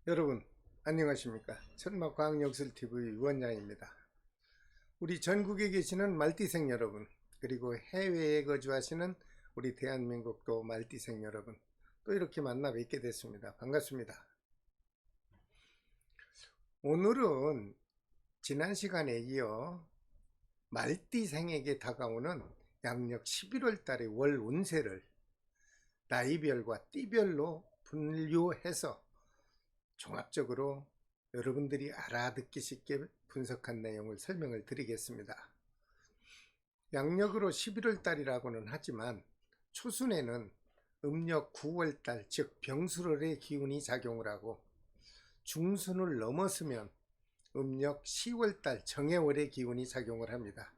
여러분 안녕하십니까? 천마과학역술TV 원장입니다. 우리 전국에 계시는 말띠생 여러분, 그리고 해외에 거주하시는 우리 대한민국도 말띠생 여러분, 또 이렇게 만나 뵙게 됐습니다. 반갑습니다. 오늘은 지난 시간에 이어 말띠생에게 다가오는 양력 11월 달의 월 운세를 나이별과 띠별로 분류해서 종합적으로 여러분들이 알아듣기 쉽게 분석한 내용을 설명을 드리겠습니다. 양력으로 11월 달이라고는 하지만 초순에는 음력 9월 달, 즉 병술월의 기운이 작용을 하고, 중순을 넘었으면 음력 10월 달 정해월의 기운이 작용을 합니다.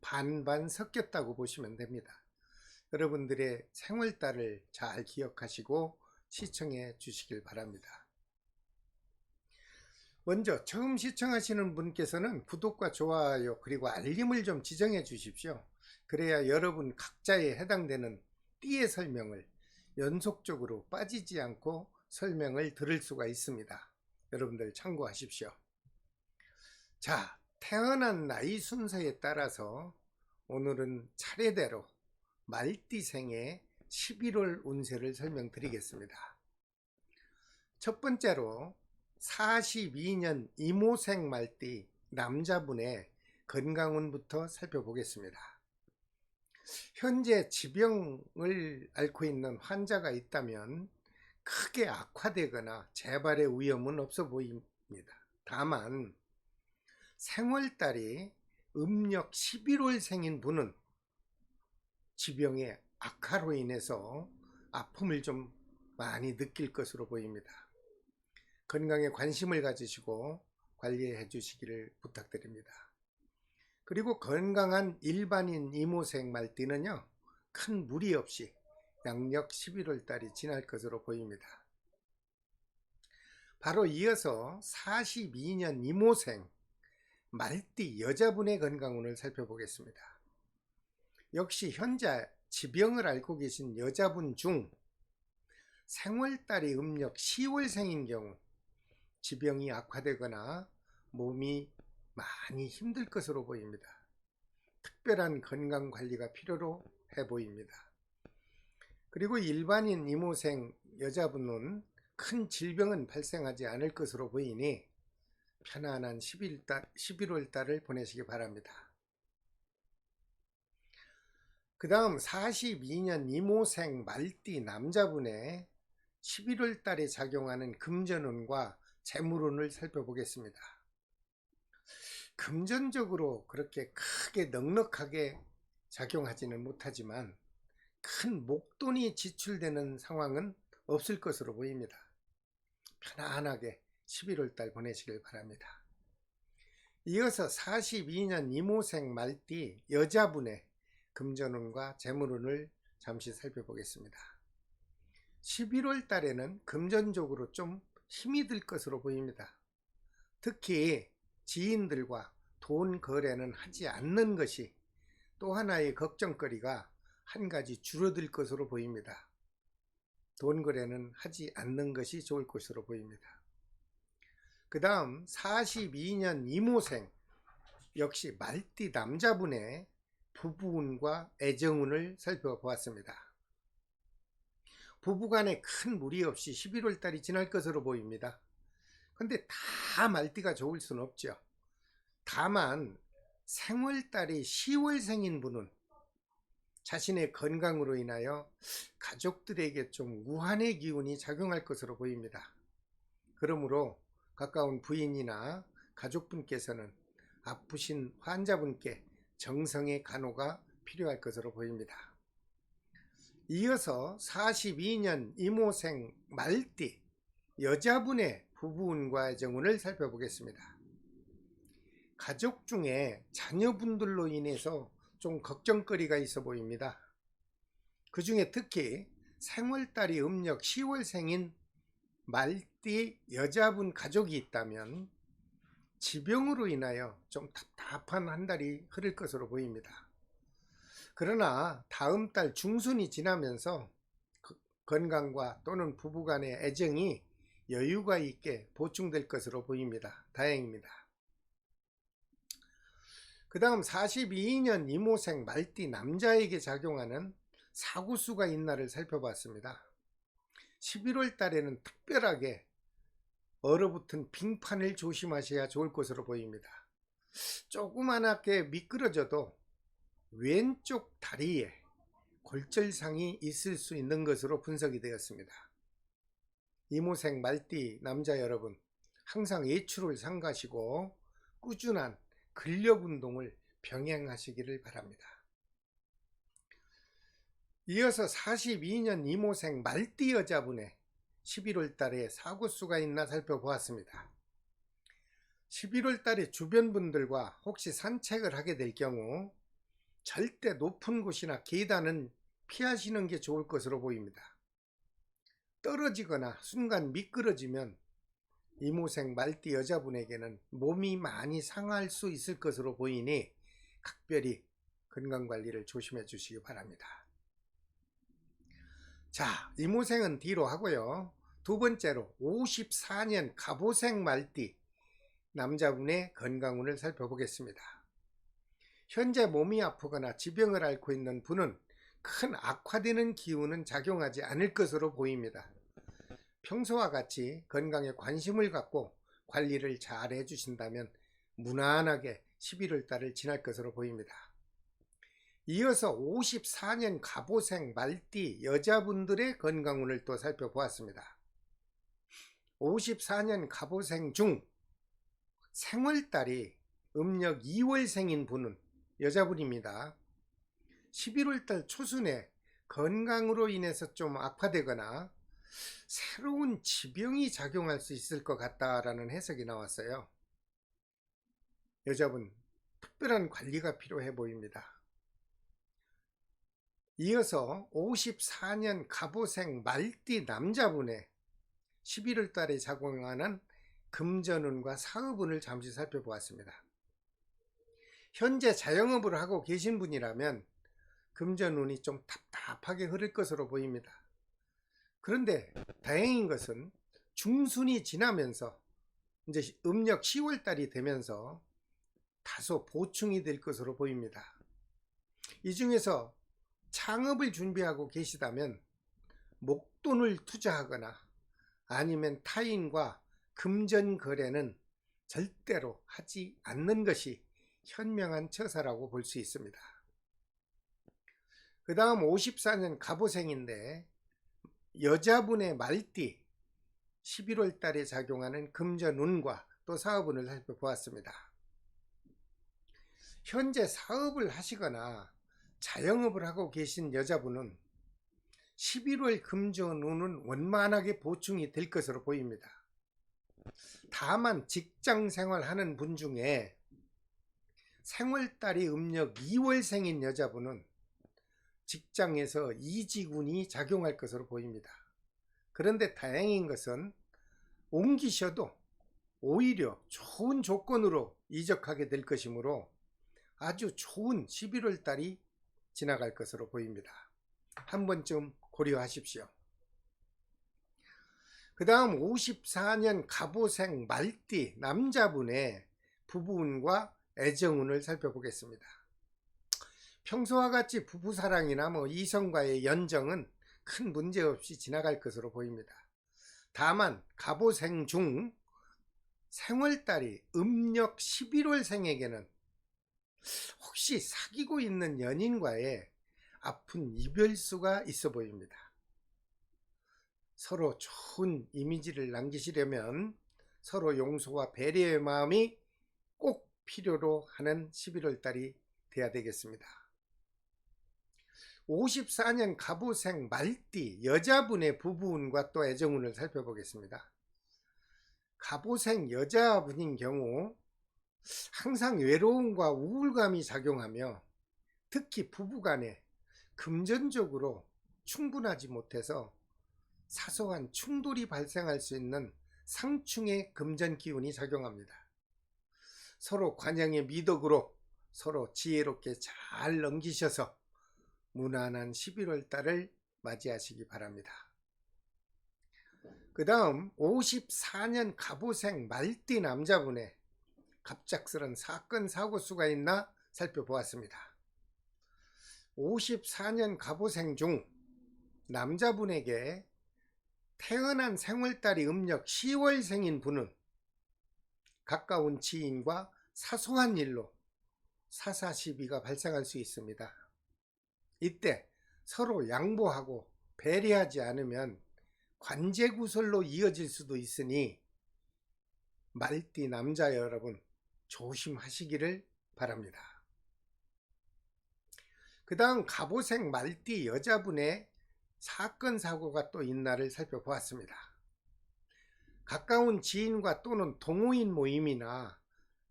반반 섞였다고 보시면 됩니다. 여러분들의 생월달을 잘 기억하시고 시청해 주시길 바랍니다. 먼저 처음 시청하시는 분께서는 구독과 좋아요 그리고 알림을 좀 지정해 주십시오. 그래야 여러분 각자에 해당되는 띠의 설명을 연속적으로 빠지지 않고 설명을 들을 수가 있습니다. 여러분들 참고하십시오. 자, 태어난 나이 순서에 따라서 오늘은 차례대로 말띠생의 11월 운세를 설명드리겠습니다. 첫 번째로 42년 이모생 말띠 남자분의 건강운부터 살펴보겠습니다. 현재 지병을 앓고 있는 환자가 있다면 크게 악화되거나 재발의 위험은 없어 보입니다. 다만 생월달이 음력 11월 생인 분은 지병의 악화로 인해서 아픔을 좀 많이 느낄 것으로 보입니다. 건강에 관심을 가지시고 관리해 주시기를 부탁드립니다. 그리고 건강한 일반인 이모생 말띠는요, 큰 무리 없이 양력 11월 달이 지날 것으로 보입니다. 바로 이어서 42년 이모생 말띠 여자분의 건강운을 살펴보겠습니다. 역시 현재 지병을 앓고 계신 여자분 중 생월달이 음력 10월생인 경우 지병이 악화되거나 몸이 많이 힘들 것으로 보입니다. 특별한 건강관리가 필요로 해 보입니다. 그리고 일반인 이모생 여자분은 큰 질병은 발생하지 않을 것으로 보이니 편안한 11월 달을 보내시기 바랍니다. 그 다음 42년 이모생 말띠 남자분의 11월 달에 작용하는 금전운과 재물운을 살펴보겠습니다. 금전적으로 그렇게 크게 넉넉하게 작용하지는 못하지만 큰 목돈이 지출되는 상황은 없을 것으로 보입니다. 편안하게 11월 달 보내시길 바랍니다. 이어서 42년 이모생 말띠 여자분의 금전운과 재물운을 잠시 살펴보겠습니다. 11월 달에는 금전적으로 좀 힘이 들 것으로 보입니다. 특히 지인들과 돈 거래는 하지 않는 것이 또 하나의 걱정거리가 한 가지 줄어들 것으로 보입니다. 돈 거래는 하지 않는 것이 좋을 것으로 보입니다. 그 다음 42년 이모생 역시 말띠 남자분의 부부운과 애정운을 살펴보았습니다. 부부간에 큰 무리 없이 11월 달이 지날 것으로 보입니다. 근데 다 말띠가 좋을 수는 없죠. 다만 생월달이 10월생인 분은 자신의 건강으로 인하여 가족들에게 좀 우환의 기운이 작용할 것으로 보입니다. 그러므로 가까운 부인이나 가족분께서는 아프신 환자분께 정성의 간호가 필요할 것으로 보입니다. 이어서 42년 이모생 말띠 여자분의 부부운과 애정운을 살펴보겠습니다. 가족 중에 자녀분들로 인해서 좀 걱정거리가 있어 보입니다. 그 중에 특히 생월달이 음력 10월생인 말띠 여자분 가족이 있다면 지병으로 인하여 좀 답답한 한 달이 흐를 것으로 보입니다. 그러나 다음 달 중순이 지나면서 건강과 또는 부부간의 애정이 여유가 있게 보충될 것으로 보입니다. 다행입니다. 그 다음 42년 이모생 말띠 남자에게 작용하는 사구수가 있나를 살펴봤습니다. 11월 달에는 특별하게 얼어붙은 빙판을 조심하셔야 좋을 것으로 보입니다. 조그만하게 미끄러져도 왼쪽 다리에 골절상이 있을 수 있는 것으로 분석이 되었습니다. 이모생 말띠 남자 여러분, 항상 외출을 삼가시고 꾸준한 근력 운동을 병행하시기를 바랍니다. 이어서 42년 이모생 말띠 여자분의 11월 달에 사고수가 있나 살펴보았습니다. 11월 달에 주변 분들과 혹시 산책을 하게 될 경우 절대 높은 곳이나 계단은 피하시는 게 좋을 것으로 보입니다. 떨어지거나 순간 미끄러지면 이모생 말띠 여자분에게는 몸이 많이 상할 수 있을 것으로 보이니 각별히 건강관리를 조심해 주시기 바랍니다. 자, 이모생은 뒤로 하고요. 두 번째로 54년 갑오생 말띠 남자분의 건강운을 살펴보겠습니다. 현재 몸이 아프거나 지병을 앓고 있는 분은 큰 악화되는 기운은 작용하지 않을 것으로 보입니다. 평소와 같이 건강에 관심을 갖고 관리를 잘 해주신다면 무난하게 11월 달을 지날 것으로 보입니다. 이어서 54년 갑오생 말띠 여자분들의 건강운을 또 살펴보았습니다. 54년 갑오생 중 생월달이 음력 2월생인 분은 여자분입니다. 11월달 초순에 건강으로 인해서 좀 악화되거나 새로운 지병이 작용할 수 있을 것 같다라는 해석이 나왔어요. 여자분, 특별한 관리가 필요해 보입니다. 이어서 54년 갑오생 말띠 남자분의 11월 달에 작용하는 금전운과 사업운을 잠시 살펴보았습니다. 현재 자영업을 하고 계신 분이라면 금전운이 좀 답답하게 흐를 것으로 보입니다. 그런데 다행인 것은 중순이 지나면서 이제 음력 10월 달이 되면서 다소 보충이 될 것으로 보입니다. 이 중에서 창업을 준비하고 계시다면 목돈을 투자하거나 아니면 타인과 금전 거래는 절대로 하지 않는 것이 현명한 처사라고 볼 수 있습니다. 그 다음 54년 갑오생인데 여자분의 말띠 11월 달에 작용하는 금전운과 또 사업운을 살펴보았습니다. 현재 사업을 하시거나 자영업을 하고 계신 여자분은 11월 금전운은 원만하게 보충이 될 것으로 보입니다. 다만 직장 생활하는 분 중에 생월달이 음력 2월생인 여자분은 직장에서 이직운이 작용할 것으로 보입니다. 그런데 다행인 것은 옮기셔도 오히려 좋은 조건으로 이적하게 될 것이므로 아주 좋은 11월 달이 지나갈 것으로 보입니다. 한 번쯤 고려하십시오. 그 다음 54년 갑오생 말띠 남자분의 부부운과 애정운을 살펴보겠습니다. 평소와 같이 부부사랑이나 이성과의 연정은 큰 문제 없이 지나갈 것으로 보입니다. 다만 갑오생 중 생월달이 음력 11월생에게는 혹시 사귀고 있는 연인과의 아픈 이별수가 있어 보입니다. 서로 좋은 이미지를 남기시려면 서로 용서와 배려의 마음이 꼭 필요로 하는 11월 달이 돼야 되겠습니다. 54년 갑오생 말띠 여자분의 부부운과 또 애정운을 살펴보겠습니다. 갑오생 여자분인 경우 항상 외로움과 우울감이 작용하며 특히 부부간에 금전적으로 충분하지 못해서 사소한 충돌이 발생할 수 있는 상충의 금전 기운이 작용합니다. 서로 관양의 미덕으로 서로 지혜롭게 잘 넘기셔서 무난한 11월 달을 맞이하시기 바랍니다. 그 다음 54년 갑오생 말띠 남자분의 갑작스런 사건 사고 수가 있나 살펴보았습니다. 54년 갑오생 중 남자분에게 태어난 생월달이 음력 10월생인 분은 가까운 지인과 사소한 일로 사사시비가 발생할 수 있습니다. 이때 서로 양보하고 배려하지 않으면 관제구설로 이어질 수도 있으니 말띠 남자 여러분 조심하시기를 바랍니다. 그 다음 갑오생 말띠 여자분의 사건 사고가 또 있나를 살펴보았습니다. 가까운 지인과 또는 동호인 모임이나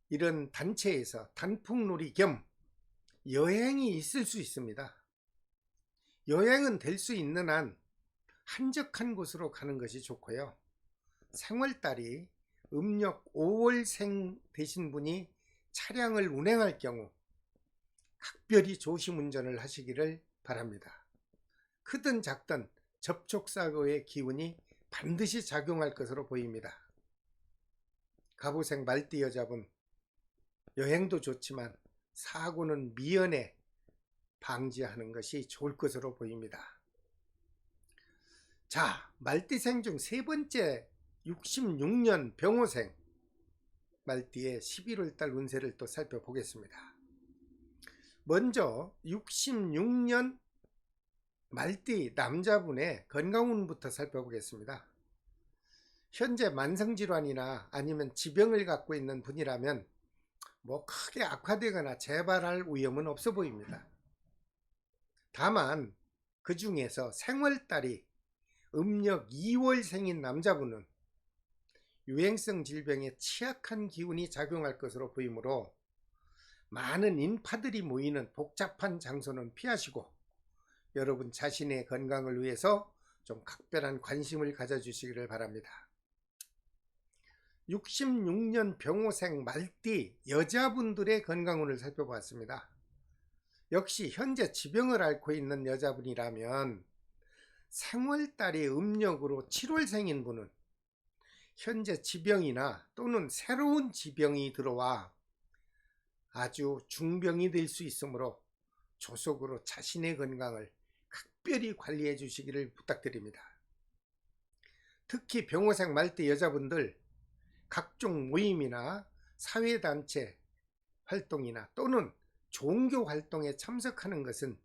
이런 단체에서 단풍놀이 겸 여행이 있을 수 있습니다. 여행은 될 수 있는 한 한적한 곳으로 가는 것이 좋고요. 생월달이 음력 5월생 되신 분이 차량을 운행할 경우 각별히 조심 운전을 하시기를 바랍니다. 크든 작든 접촉사고의 기운이 반드시 작용할 것으로 보입니다. 갑오생 말띠 여자분, 여행도 좋지만 사고는 미연에 방지하는 것이 좋을 것으로 보입니다. 자, 말띠생 중 세 번째 66년 병호생 말띠의 11월달 운세를 또 살펴보겠습니다. 먼저 66년 말띠 남자분의 건강운부터 살펴보겠습니다. 현재 만성질환이나 아니면 지병을 갖고 있는 분이라면 크게 악화되거나 재발할 위험은 없어 보입니다. 다만 그 중에서 생월달이 음력 2월생인 남자분은 유행성 질병에 취약한 기운이 작용할 것으로 보이므로 많은 인파들이 모이는 복잡한 장소는 피하시고 여러분 자신의 건강을 위해서 좀 각별한 관심을 가져주시기를 바랍니다. 66년 병호생 말띠 여자분들의 건강운을 살펴보았습니다. 역시 현재 지병을 앓고 있는 여자분이라면 생월달이 음력으로 7월생인 분은 현재 지병이나 또는 새로운 지병이 들어와 아주 중병이 될 수 있으므로 조속으로 자신의 건강을 각별히 관리해 주시기를 부탁드립니다. 특히 병호생 말띠 여자분들 각종 모임이나 사회단체 활동이나 또는 종교 활동에 참석하는 것은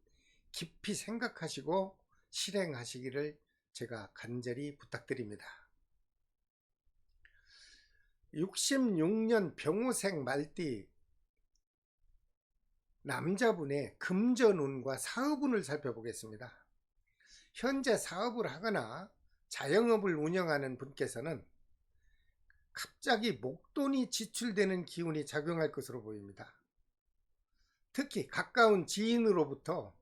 깊이 생각하시고 실행하시기를 제가 간절히 부탁드립니다. 66년 병호생 말띠 남자분의 금전운과 사업운을 살펴보겠습니다. 현재 사업을 하거나 자영업을 운영하는 분께서는 갑자기 목돈이 지출되는 기운이 작용할 것으로 보입니다. 특히 가까운 지인으로부터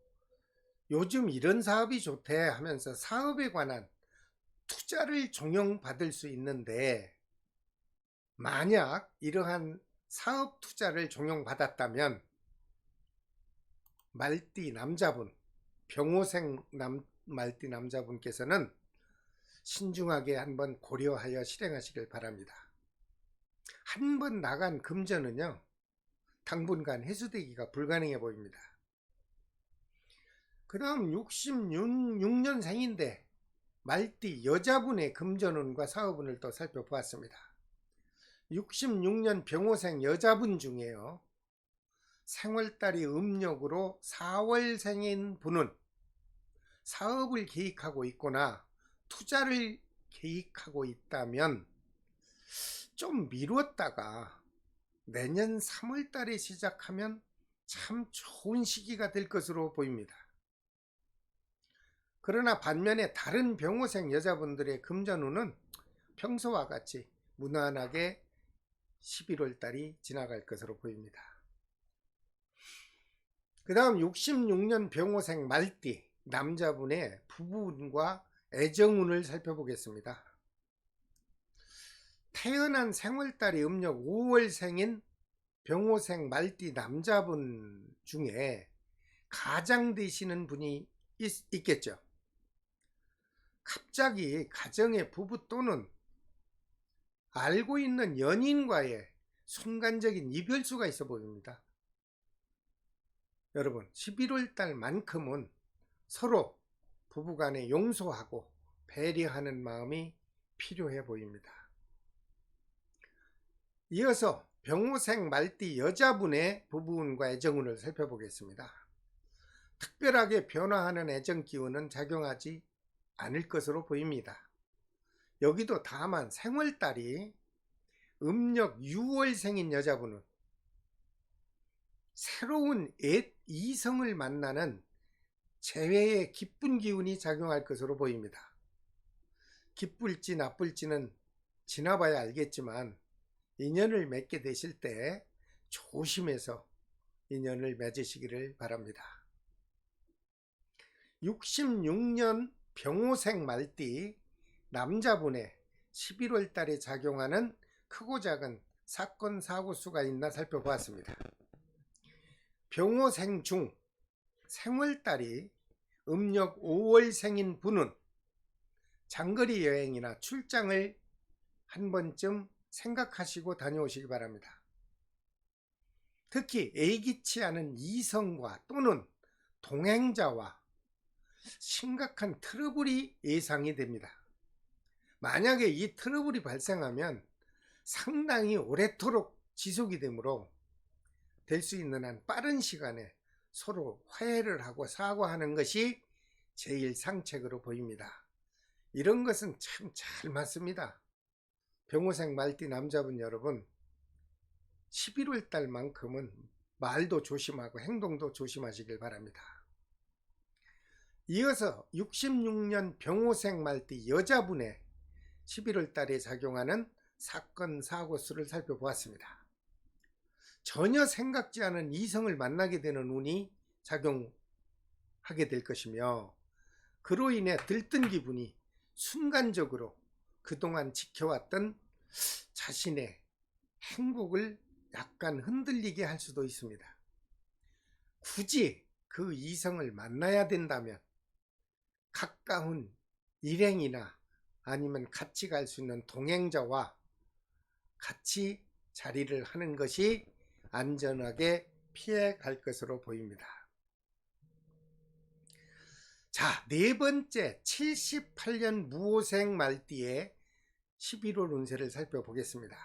요즘 이런 사업이 좋대 하면서 사업에 관한 투자를 종용받을 수 있는데, 만약 이러한 사업 투자를 종용받았다면 말띠 남자분, 병호생 말띠 남자분께서는 신중하게 한번 고려하여 실행하시길 바랍니다. 한번 나간 금전은요 당분간 회수되기가 불가능해 보입니다. 그 다음 66년생인데 말띠 여자분의 금전운과 사업운을 또 살펴보았습니다. 66년 병호생 여자분 중에요 생월달이 음력으로 4월생인 분은 사업을 계획하고 있거나 투자를 계획하고 있다면 좀 미뤘다가 내년 3월달에 시작하면 참 좋은 시기가 될 것으로 보입니다. 그러나 반면에 다른 병호생 여자분들의 금전운은 평소와 같이 무난하게 11월달이 지나갈 것으로 보입니다. 그 다음 66년 병호생 말띠 남자분의 부부운과 애정운을 살펴보겠습니다. 태어난 생월달이 음력 5월생인 병호생 말띠 남자분 중에 가장 되시는 분이 있겠죠. 갑자기 가정의 부부 또는 알고 있는 연인과의 순간적인 이별수가 있어 보입니다. 여러분, 11월 달만큼은 서로 부부간에 용서하고 배려하는 마음이 필요해 보입니다. 이어서 병호생 말띠 여자분의 부부운과 애정운을 살펴보겠습니다. 특별하게 변화하는 애정 기운은 작용하지 않을 것으로 보입니다. 여기도 다만 생월달이 음력 6월생인 여자분은 새로운 옛 이성을 만나는 재회의 기쁜 기운이 작용할 것으로 보입니다. 기쁠지 나쁠지는 지나봐야 알겠지만 인연을 맺게 되실 때 조심해서 인연을 맺으시기를 바랍니다. 66년 병호생 말띠 남자분의 11월 달에 작용하는 크고 작은 사건 사고 수가 있나 살펴보았습니다. 병호생 중 생월달이 음력 5월생인 분은 장거리 여행이나 출장을 한 번쯤 생각하시고 다녀오시기 바랍니다. 특히 예기치 않은 이성과 또는 동행자와 심각한 트러블이 예상이 됩니다. 만약에 이 트러블이 발생하면 상당히 오래도록 지속이 되므로 될 수 있는 한 빠른 시간에 서로 화해를 하고 사과하는 것이 제일 상책으로 보입니다. 이런 것은 참 잘 맞습니다. 병호생 말띠 남자분 여러분, 11월 달만큼은 말도 조심하고 행동도 조심하시길 바랍니다. 이어서 66년 병호생 말띠 여자분의 11월 달에 작용하는 사건 사고 수를 살펴보았습니다. 전혀 생각지 않은 이성을 만나게 되는 운이 작용하게 될 것이며, 그로 인해 들뜬 기분이 순간적으로 그동안 지켜왔던 자신의 행복을 약간 흔들리게 할 수도 있습니다. 굳이 그 이성을 만나야 된다면 가까운 일행이나 아니면 같이 갈 수 있는 동행자와 같이 자리를 하는 것이 안전하게 피해 갈 것으로 보입니다. 자, 네 번째 78년 무호생 말띠의 11월 운세를 살펴보겠습니다.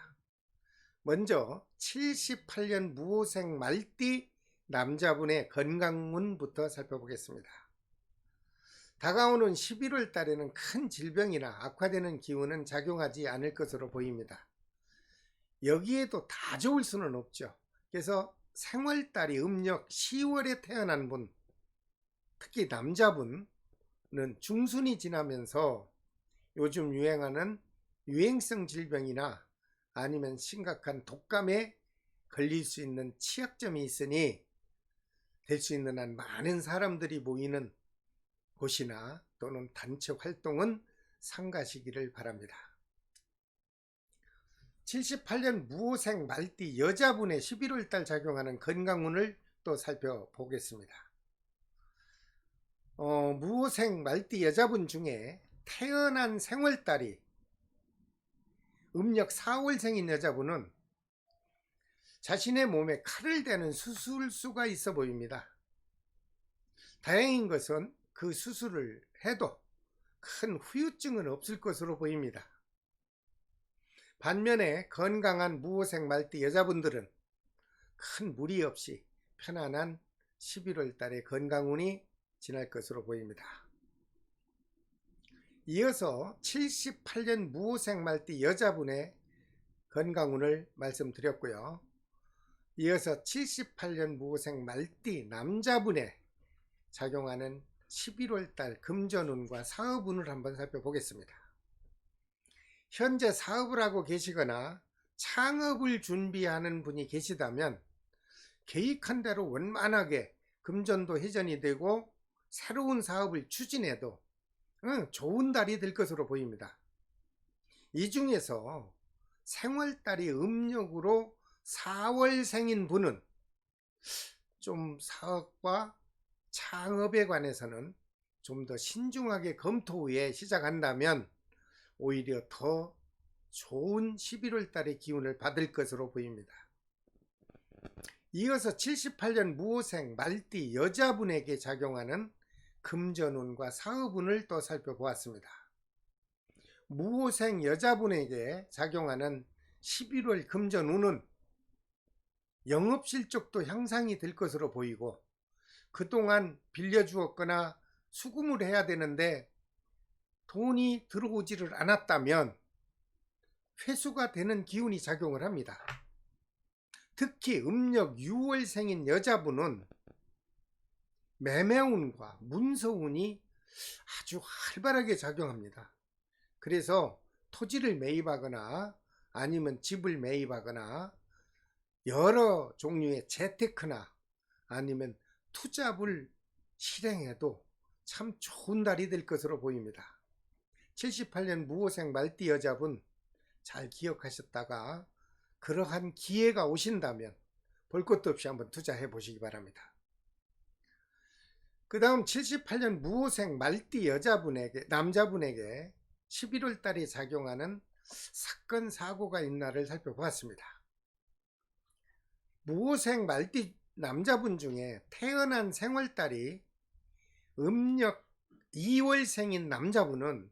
먼저 78년 무호생 말띠 남자분의 건강운부터 살펴보겠습니다. 다가오는 11월 달에는 큰 질병이나 악화되는 기운은 작용하지 않을 것으로 보입니다. 여기에도 다 좋을 수는 없죠. 그래서 생월달이 음력 10월에 태어난 분, 특히 남자분은 중순이 지나면서 요즘 유행하는 유행성 질병이나 아니면 심각한 독감에 걸릴 수 있는 취약점이 있으니 될 수 있는 한 많은 사람들이 모이는 곳이나 또는 단체 활동은 삼가시기를 바랍니다. 78년 무호생 말띠 여자분의 11월 달 작용하는 건강운을 또 살펴보겠습니다. 무호생 말띠 여자분 중에 태어난 생월달이 음력 4월생인 여자분은 자신의 몸에 칼을 대는 수술수가 있어 보입니다. 다행인 것은 그 수술을 해도 큰 후유증은 없을 것으로 보입니다. 반면에 건강한 무호생 말띠 여자분들은 큰 무리 없이 편안한 11월 달의 건강운이 지날 것으로 보입니다. 이어서 78년 무호생 말띠 여자분의 건강운을 말씀드렸고요. 이어서 78년 무호생 말띠 남자분의 작용하는 11월 달 금전운과 사업운을 한번 살펴보겠습니다. 현재 사업을 하고 계시거나 창업을 준비하는 분이 계시다면 계획한 대로 원만하게 금전도 회전이 되고 새로운 사업을 추진해도 좋은 달이 될 것으로 보입니다. 이 중에서 생월달이 음력으로 4월생인 분은 좀 사업과 창업에 관해서는 좀 더 신중하게 검토 후에 시작한다면 오히려 더 좋은 11월 달의 기운을 받을 것으로 보입니다. 이어서 78년 무호생 말띠 여자분에게 작용하는 금전운과 사업운을 또 살펴보았습니다. 무호생 여자분에게 작용하는 11월 금전운은 영업실적도 향상이 될 것으로 보이고, 그동안 빌려주었거나 수금을 해야 되는데 돈이 들어오지를 않았다면 회수가 되는 기운이 작용을 합니다. 특히 음력 6월생인 여자분은 매매운과 문서운이 아주 활발하게 작용합니다. 그래서 토지를 매입하거나 아니면 집을 매입하거나 여러 종류의 재테크나 아니면 투잡을 실행해도 참 좋은 달이 될 것으로 보입니다. 78년 무호생 말띠 여자분 잘 기억하셨다가 그러한 기회가 오신다면 볼 것도 없이 한번 투자해 보시기 바랍니다. 그 다음 78년 무호생 말띠 남자분에게 11월 달에 작용하는 사건 사고가 있나를 살펴보았습니다. 무호생 말띠 남자분 중에 태어난 생월달이 음력 2월생인 남자분은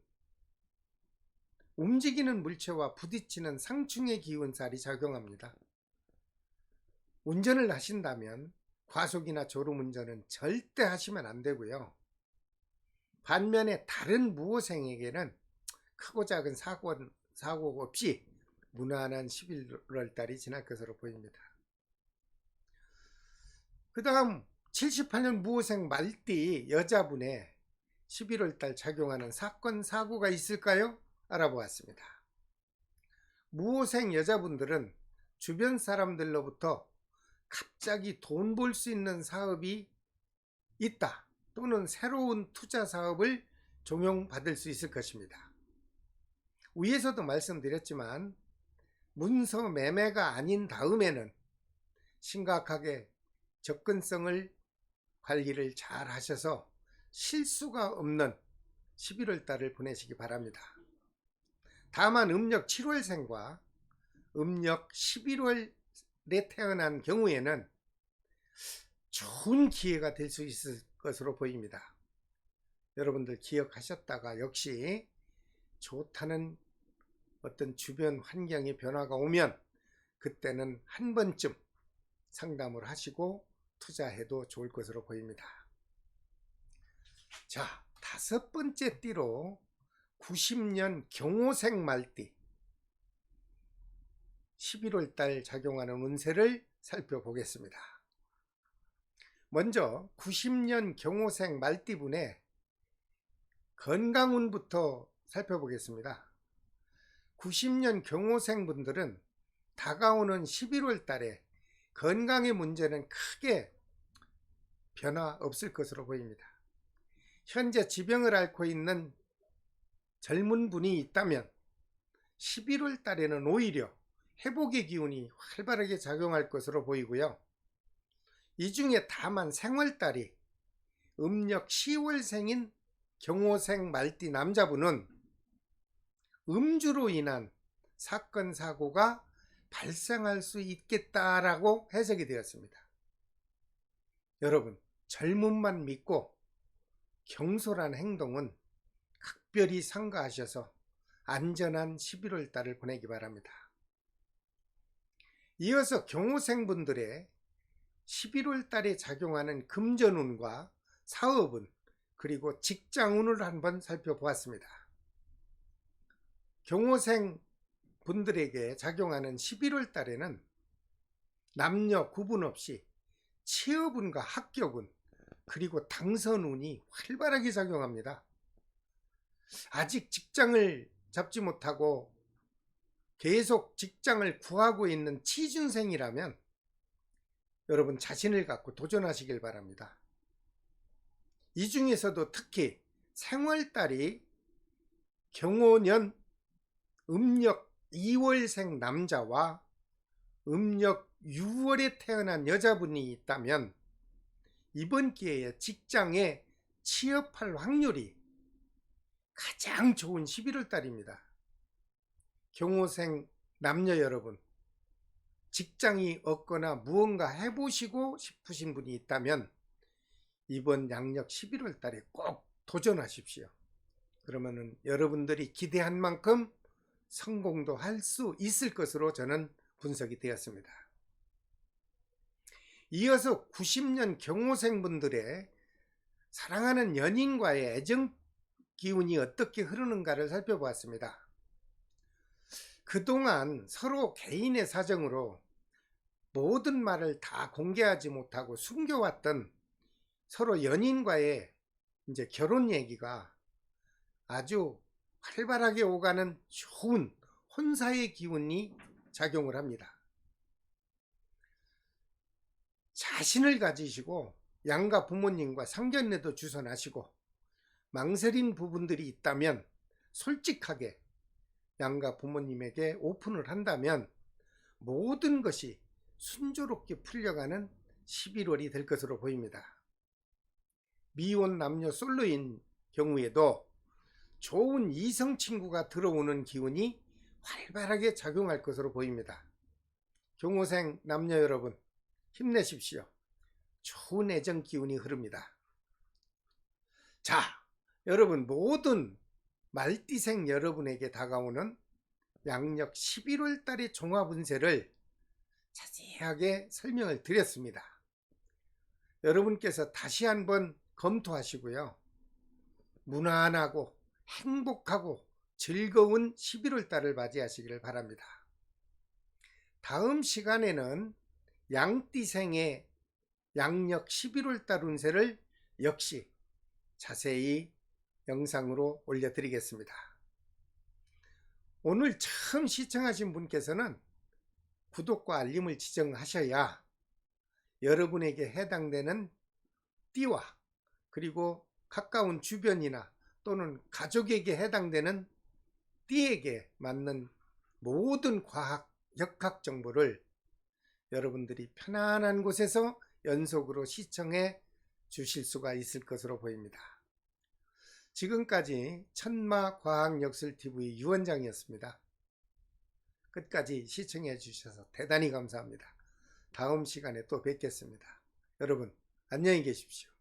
움직이는 물체와 부딪히는 상충의 기운살이 작용합니다. 운전을 하신다면 과속이나 졸음운전은 절대 하시면 안 되고요. 반면에 다른 무호생에게는 크고 작은 사고 없이 무난한 11월 달이 지날 것으로 보입니다. 그 다음 78년 무호생 말띠 여자분의 11월 달 작용하는 사건 사고가 있을까요? 알아보았습니다. 무호생 여자분들은 주변 사람들로부터 갑자기 돈 벌 수 있는 사업이 있다 또는 새로운 투자 사업을 종용받을 수 있을 것입니다. 위에서도 말씀드렸지만 문서 매매가 아닌 다음에는 심각하게 접근성을 관리를 잘 하셔서 실수가 없는 11월 달을 보내시기 바랍니다. 다만 음력 7월생과 음력 11월에 태어난 경우에는 좋은 기회가 될 수 있을 것으로 보입니다. 여러분들 기억하셨다가 역시 좋다는 어떤 주변 환경의 변화가 오면 그때는 한 번쯤 상담을 하시고 투자해도 좋을 것으로 보입니다. 자, 5번째 띠로 90년 경호생 말띠 11월 달 작용하는 운세를 살펴보겠습니다. 먼저 90년 경호생 말띠분의 건강운부터 살펴보겠습니다. 90년 경호생 분들은 다가오는 11월 달에 건강의 문제는 크게 변화 없을 것으로 보입니다. 현재 지병을 앓고 있는 젊은 분이 있다면 11월 달에는 오히려 회복의 기운이 활발하게 작용할 것으로 보이고요. 이 중에 다만 생월달이 음력 10월생인 경호생 말띠 남자분은 음주로 인한 사건 사고가 발생할 수 있겠다라고 해석이 되었습니다. 여러분, 젊음만 믿고 경솔한 행동은 각별히 삼가하셔서 안전한 11월 달을 보내기 바랍니다. 이어서 경호생분들의 11월 달에 작용하는 금전운과 사업운 그리고 직장운을 한번 살펴보았습니다. 경호생 분들에게 작용하는 11월 달에는 남녀 구분 없이 취업운과 합격운 그리고 당선운이 활발하게 작용합니다. 아직 직장을 잡지 못하고 계속 직장을 구하고 있는 취준생이라면 여러분 자신을 갖고 도전하시길 바랍니다. 이 중에서도 특히 생월달이 경호년 음력 2월생 남자와 음력 6월에 태어난 여자분이 있다면 이번 기회에 직장에 취업할 확률이 가장 좋은 11월 달입니다. 경호생 남녀 여러분, 직장이 없거나 무언가 해보시고 싶으신 분이 있다면 이번 양력 11월 달에 꼭 도전하십시오. 그러면은 여러분들이 기대한 만큼 성공도 할 수 있을 것으로 저는 분석이 되었습니다. 이어서 90년 경호생분들의 사랑하는 연인과의 애정 기운이 어떻게 흐르는가를 살펴보았습니다. 그동안 서로 개인의 사정으로 모든 말을 다 공개하지 못하고 숨겨왔던 서로 연인과의 이제 결혼 얘기가 아주 활발하게 오가는 좋은 혼사의 기운이 작용을 합니다. 자신을 가지시고 양가 부모님과 상견례도 주선하시고 망설인 부분들이 있다면 솔직하게 양가 부모님에게 오픈을 한다면 모든 것이 순조롭게 풀려가는 11월이 될 것으로 보입니다. 미혼 남녀 솔로인 경우에도 좋은 이성 친구가 들어오는 기운이 활발하게 작용할 것으로 보입니다. 경호생 남녀 여러분, 힘내십시오. 좋은 애정 기운이 흐릅니다. 자, 여러분, 모든 말띠생 여러분에게 다가오는 양력 11월 달의 종합 운세를 자세하게 설명을 드렸습니다. 여러분께서 다시 한번 검토하시고요. 무난하고 행복하고 즐거운 11월 달을 맞이하시기를 바랍니다. 다음 시간에는 양띠생의 양력 11월 달 운세를 역시 자세히 영상으로 올려드리겠습니다. 오늘 처음 시청하신 분께서는 구독과 알림을 지정하셔야 여러분에게 해당되는 띠와 그리고 가까운 주변이나 또는 가족에게 해당되는 띠에게 맞는 모든 과학, 역학 정보를 여러분들이 편안한 곳에서 연속으로 시청해 주실 수가 있을 것으로 보입니다. 지금까지 천마과학역술TV 유원장이었습니다. 끝까지 시청해 주셔서 대단히 감사합니다. 다음 시간에 또 뵙겠습니다. 여러분 안녕히 계십시오.